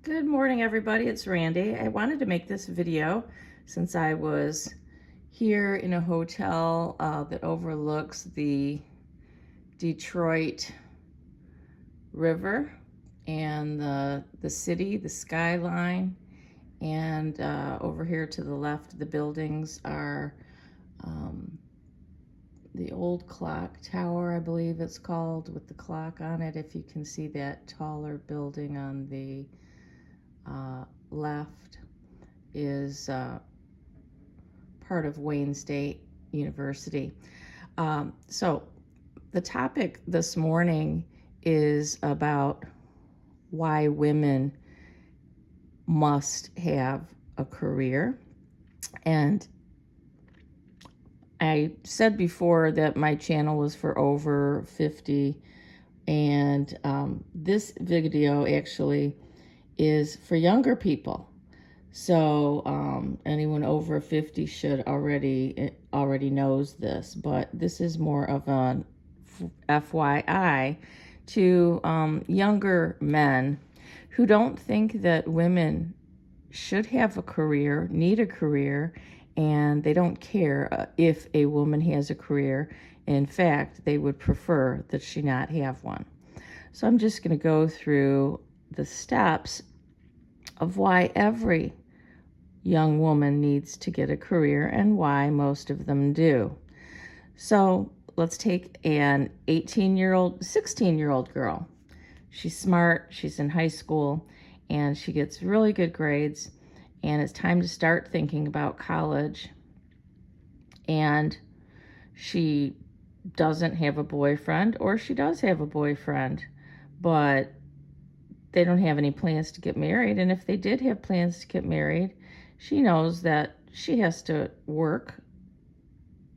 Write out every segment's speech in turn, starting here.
Good morning, everybody. It's Randy. I wanted to make this video since I was here in a hotel that overlooks the Detroit River and the city, the skyline, and over here to the left, the buildings are um, the old clock tower, I believe it's called, with the clock on it. If you can see that taller building on the left is part of Wayne State University. So the topic this morning is about why women must have a career. And I said before that my channel was for over 50, and this video actually is for younger people. So anyone over 50 should already knows this, but this is more of an FYI to younger men who don't think that women should have a career, need a career, and they don't care if a woman has a career. In fact, they would prefer that she not have one. So I'm just going to go through the steps of why every young woman needs to get a career and why most of them do. So let's take an 18-year-old, 16-year-old girl. She's smart, she's in high school, and she gets really good grades, and it's time to start thinking about college. And she doesn't have a boyfriend, or she does have a boyfriend, but they don't have any plans to get married. And if they did have plans to get married, she knows that she has to work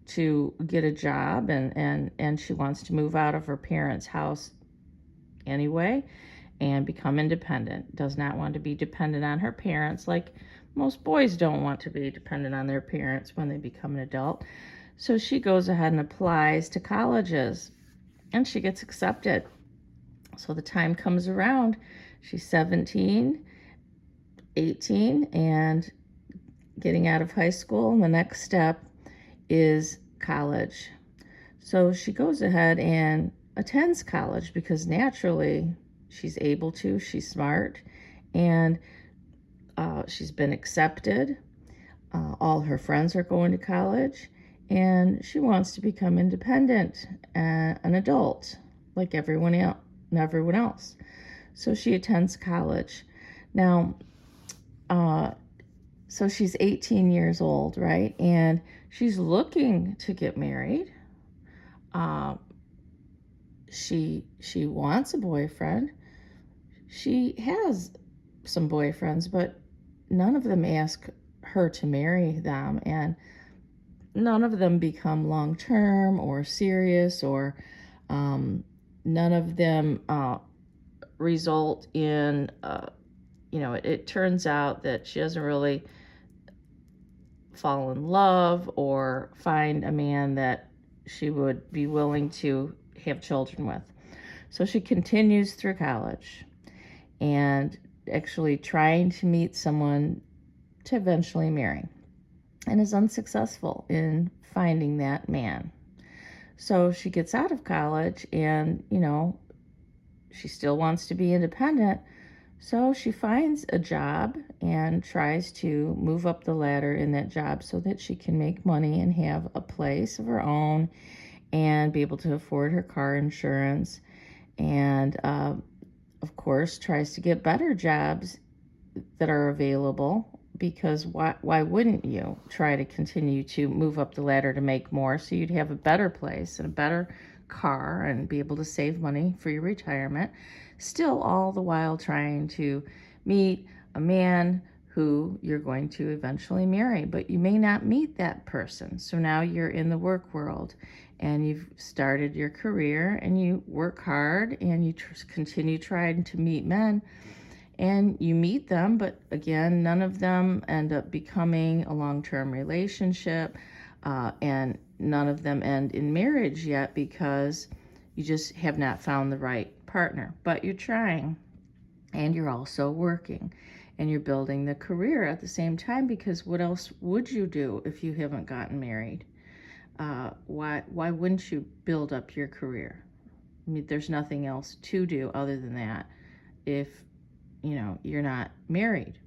to get a job, and she wants to move out of her parents' house anyway and become independent. Does not want to be dependent on her parents, like most boys don't want to be dependent on their parents when they become an adult. So she goes ahead and applies to colleges, and she gets accepted. So the time comes around, she's 17, 18, and getting out of high school, and the next step is college. So she goes ahead and attends college because naturally she's able to, she's smart, and she's been accepted. All her friends are going to college, and she wants to become independent, an adult like everyone else. So she attends college. Now, so she's 18 years old, right? And she's looking to get married. She wants a boyfriend. She has some boyfriends, but none of them ask her to marry them, and none of them become long-term or serious, or none of them result in, it turns out that she doesn't really fall in love or find a man that she would be willing to have children with. So she continues through college and actually trying to meet someone to eventually marry, and is unsuccessful in finding that man. So she gets out of college, and she still wants to be independent. So she finds a job and tries to move up the ladder in that job so that she can make money and have a place of her own and be able to afford her car insurance. And of course, tries to get better jobs that are available, because why wouldn't you try to continue to move up the ladder to make more so you'd have a better place and a better car and be able to save money for your retirement, still all the while trying to meet a man who you're going to eventually marry. But you may not meet that person, so now you're in the work world and you've started your career and you work hard and you continue trying to meet men, and you meet them, but again, none of them end up becoming a long-term relationship, and none of them end in marriage yet because you just have not found the right partner, but you're trying. and you're also working, and you're building the career at the same time, because what else would you do if you haven't gotten married? Why wouldn't you build up your career? I mean, there's nothing else to do other than that if you're not married.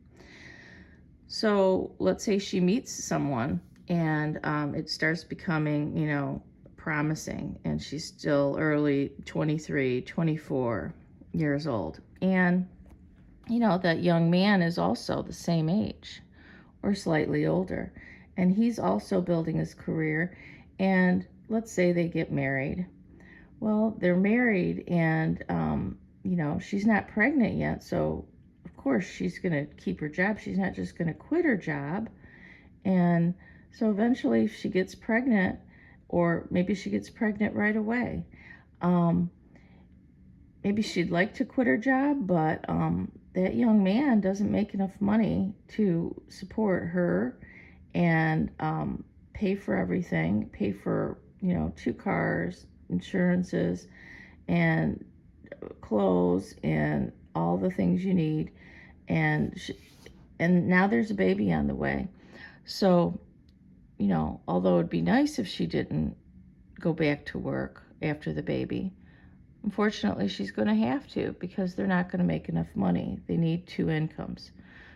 So let's say she meets someone, and it starts becoming promising, and she's still early 23, 24 years old, and that young man is also the same age or slightly older, and he's also building his career. And let's say they get married. Well, they're married, and she's not pregnant yet, so of course she's going to keep her job. She's not just going to quit her job. And so eventually, if she gets pregnant, or maybe she gets pregnant right away, maybe she'd like to quit her job, but that young man doesn't make enough money to support her and pay for everything, pay for 2 cars, insurances, and clothes, and all the things you need. And now there's a baby on the way. So although it'd be nice if she didn't go back to work after the baby, unfortunately she's going to have to, because they're not going to make enough money. They need 2 incomes.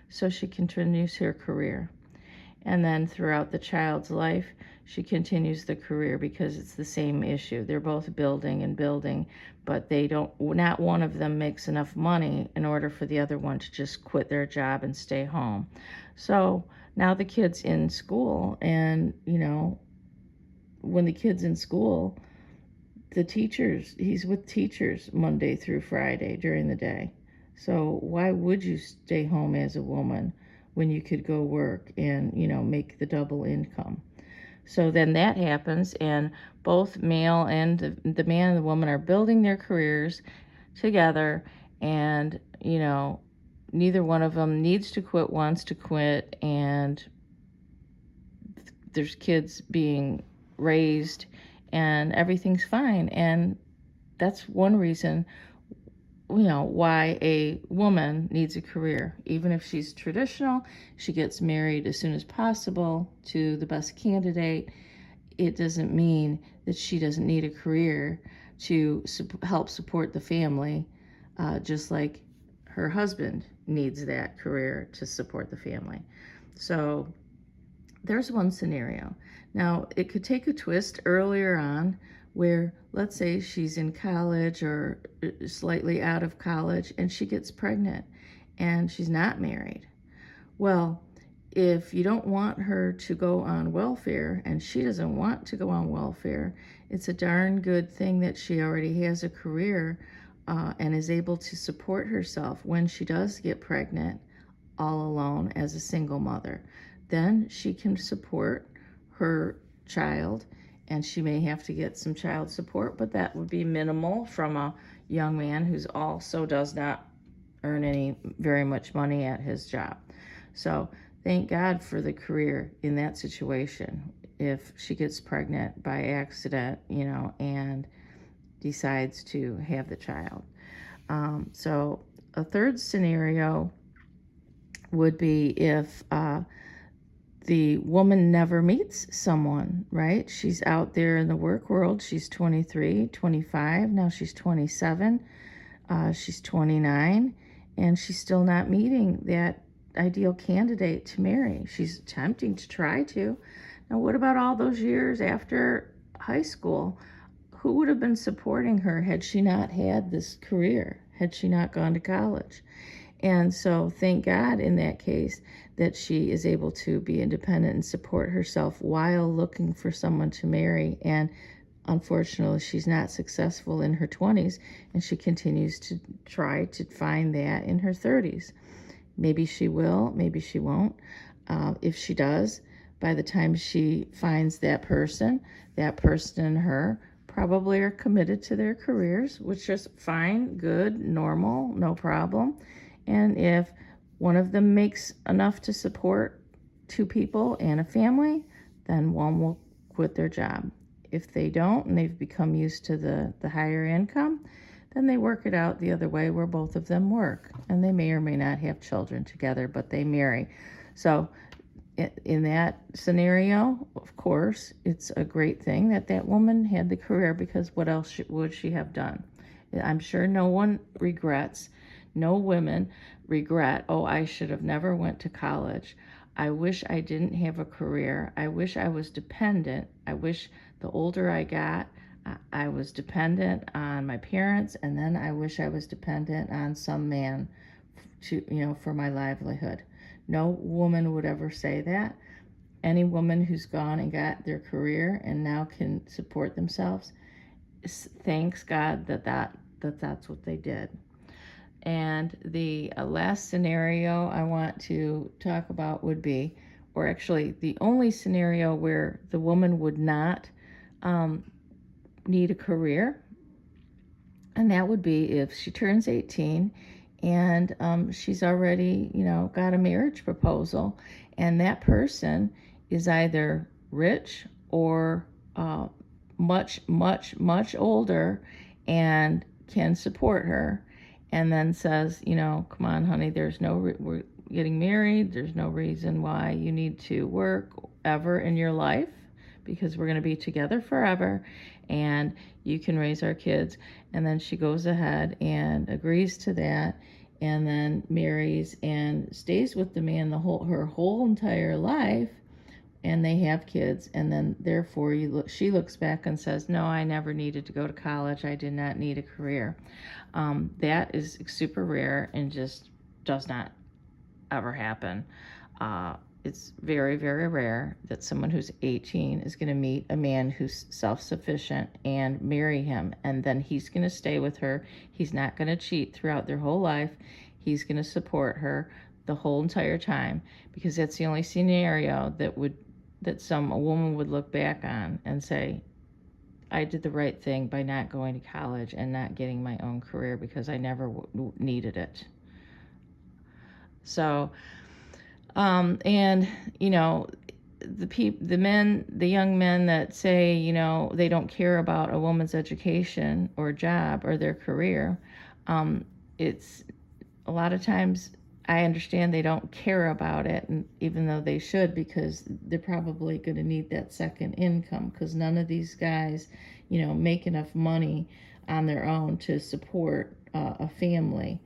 So she continues her career. And then throughout the child's life, she continues the career, because it's the same issue. They're both building and building, but not one of them makes enough money in order for the other one to just quit their job and stay home. So now the kid's in school, and when the kid's in school, he's with teachers Monday through Friday during the day. So why would you stay home as a woman when you could go work and make the double income? So then that happens, and both male and the man and the woman are building their careers together, and neither one of them wants to quit, and there's kids being raised, and everything's fine. And that's one reason why a woman needs a career. Even if she's traditional, she gets married as soon as possible to the best candidate, it doesn't mean that she doesn't need a career to help support the family, just like her husband needs that career to support the family. So there's one scenario. Now, it could take a twist earlier on, where let's say she's in college or slightly out of college, and she gets pregnant and she's not married. Well, if you don't want her to go on welfare, and she doesn't want to go on welfare, it's a darn good thing that she already has a career and is able to support herself when she does get pregnant all alone as a single mother. Then she can support her child, and she may have to get some child support, but that would be minimal from a young man who's also does not earn very much money at his job. So thank God for the career in that situation. If she gets pregnant by accident, and decides to have the child. So a third scenario would be if the woman never meets someone, right? She's out there in the work world. She's 23, 25. Now she's 27. She's 29. And she's still not meeting that ideal candidate to marry. She's attempting to try to. Now, what about all those years after high school? Who would have been supporting her had she not had this career, had she not gone to college? And so thank God in that case that she is able to be independent and support herself while looking for someone to marry. And unfortunately, she's not successful in her 20s, and she continues to try to find that in her 30s. Maybe she will, maybe she won't. If she does, by the time she finds that person and her probably are committed to their careers, which is fine, good, normal, no problem. And if one of them makes enough to support 2 people and a family, then one will quit their job. If they don't, and they've become used to the higher income, then they work it out the other way where both of them work. And they may or may not have children together, but they marry. So in that scenario, of course, it's a great thing that that woman had the career, because what else would she have done? I'm sure no one regrets, no women regret, oh, I should have never went to college. I wish I didn't have a career. I wish I was dependent. I wish the older I got, I was dependent on my parents, and then I wish I was dependent on some man to, for my livelihood. No woman would ever say that. Any woman who's gone and got their career and now can support themselves, thanks God that's what they did. And the last scenario I want to talk about would be, or actually the only scenario where the woman would not need a career, and that would be if she turns 18 and she's already, got a marriage proposal, and that person is either rich or much, much, much older and can support her, and then says, come on, honey, we're getting married. There's no reason why you need to work ever in your life, because we're going to be together forever, and you can raise our kids. And then she goes ahead and agrees to that, and then marries and stays with the man her whole entire life, and they have kids. And then therefore she looks back and says, no, I never needed to go to college. I did not need a career. That is super rare and just does not ever happen. It's very, very rare that someone who's 18 is going to meet a man who's self-sufficient and marry him, and then he's going to stay with her. He's not going to cheat throughout their whole life. He's going to support her the whole entire time, because that's the only scenario that a woman would look back on and say, I did the right thing by not going to college and not getting my own career, because I never needed it. So and the young men that say, they don't care about a woman's education or job or their career, it's a lot of times I understand they don't care about it, and even though they should, because they're probably going to need that second income, because none of these guys, make enough money on their own to support a family.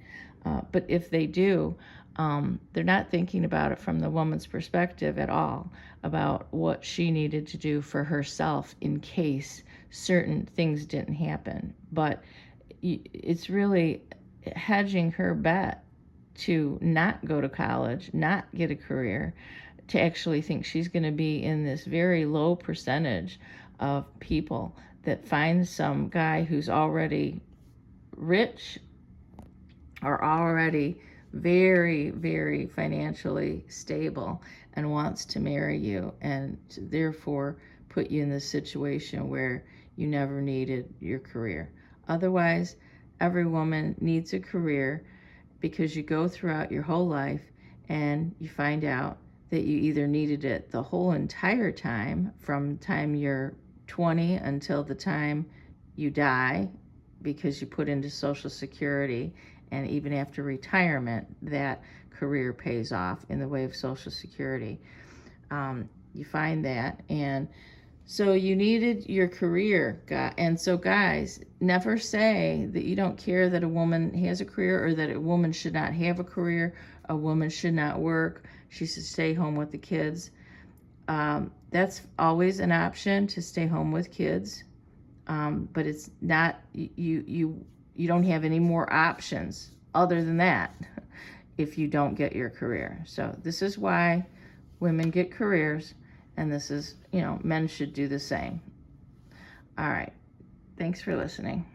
But if they do, they're not thinking about it from the woman's perspective at all, about what she needed to do for herself in case certain things didn't happen. But it's really hedging her bet to not go to college, not get a career, to actually think she's going to be in this very low percentage of people that find some guy who's already rich or already very, very financially stable and wants to marry you, and therefore put you in this situation where you never needed your career. Otherwise, every woman needs a career, because you go throughout your whole life and you find out that you either needed it the whole entire time, from the time you're 20 until the time you die, because you put into Social Security, and even after retirement, that career pays off in the way of Social Security. You find that, and so you needed your career. And so guys, never say that you don't care that a woman has a career, or that a woman should not have a career. A woman should not work. She should stay home with the kids. That's always an option, to stay home with kids. But it's not, you don't have any more options other than that if you don't get your career. So this is why women get careers, and this is, men should do the same. All right. Thanks for listening.